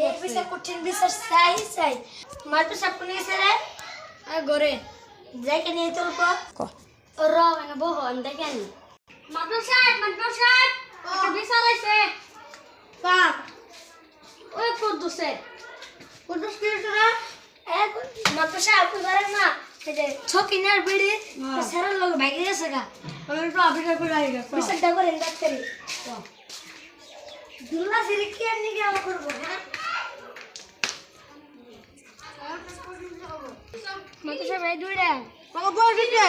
এই বিচার কঠিন বিচার চাই মাত্র সব কোনে গেছে রে ঘরে যাই কে নিয়ে তোর পর র মানে বহ আমি দেখে আনি মাদ্রাসা একটা বিচার আইছে কার ওই কুদ্দুসে কুদ্দুস কি তোরা এখন মাদ্রাসা আপনি পারেন না এই যে ছকিনার বিড়ি সারা লোক ভাগে গেছে গা ওই তো অফিসার করে আই গেছে বিচারটা করে ডাক্তারি দুলা সিরি কি আর নিকে আমা করব হ্যাঁ মাদ্রাসা ভাই দুইটা বাবা বল দিতে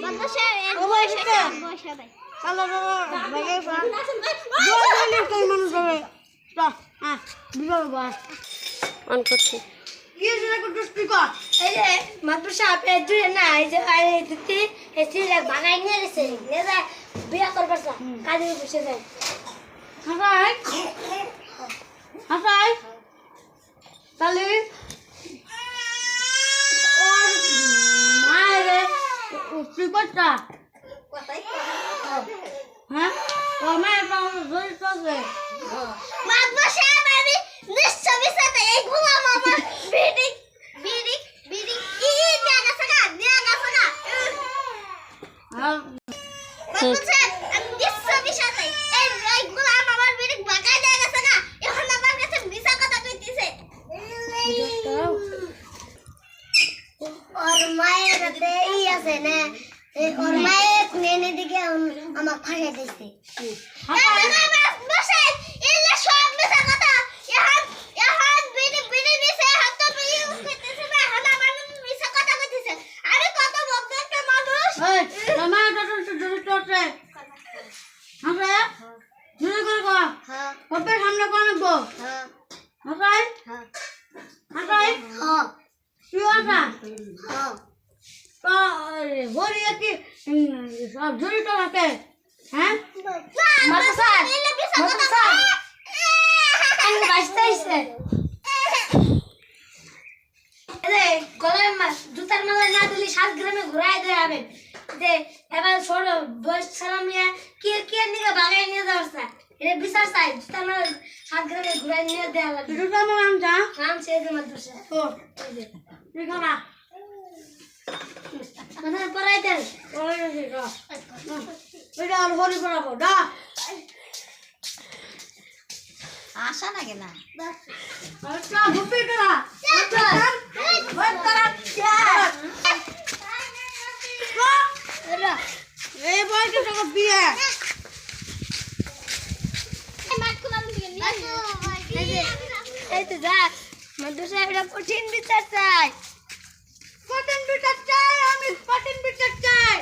মাদ্রাসা এক বয়স ভাই চলো ভাগে পা বল দিলে কই মানুষ হবে চল হ্যাঁ বিবাহ বস অন করছি কি যেটা করছিস তুই কর এই যে মাদ্রাসা আপনি দুইটা না এই যে আই দিতে এই সিরে বানাই নিয়ে গেছে নেদা বিয়া করবার কাজে বসে যায় হাসাই হাসাই তাহলে ওর মায়ের সুপারটা হ্যাঁ ও মায়ের জড়িত আছে মাদ্রাসা আমি নিশ্চয় সাথে এই গোলাম আমার বিড়ি কি নিয়ে গেছে না মাদ্রাসা আমি নিশ্চয় সাথে এই গোলাম আমার বিড়ি বাগাই নিয়ে গেছে না এখন আমার কাছে মিছা কথা কইতেছে और माये रहते ही ऐसे ने और माये नेने दिखे अम्मा फाड़े देते बस इल्ले शॉप में सकता यहाँ बिनी से हाथ तो बिनी उसके से ना हम हमारे में सकता करते से अरे कत वक्त के मानुष ए टमाटर तो से हम रे जुरे कर को हां पप्पे सामने कौन गो हां हसाई हां हसाई हां শিওটা হ্যাঁ তো হরিয়া কি সব জড়িত আছে হ্যাঁ মাদ্রাসা আমি বাঁচতেইছে এরে গলায় জুতার মালা না দিলে 7 গ্রামে ঘুরাই দেয় হবে যে এবার ছোট বয়স সালাম নিয়ে কি নিয়ে বাগাই নিয়ে যাওয়ার এটা বিচার চাই জুতার মালা 7 গ্রামে ঘুরাই নিয়ে দেয়া লাগে জুতার মালা নাম সে যে মাদ্রাসা ও এই যে Nikana. Mana parai den? Parai den ka. Beda আর হরি পড়াবো দা। আশা লাগে না। আচ্ছা গুপি করা। আচ্ছা ওই করা। এই বয়সে টাকা বিয়ে। এই তো যা মাদ্রাসা এটা কঠিন বিচার চাই আমি কঠিন বিচার চাই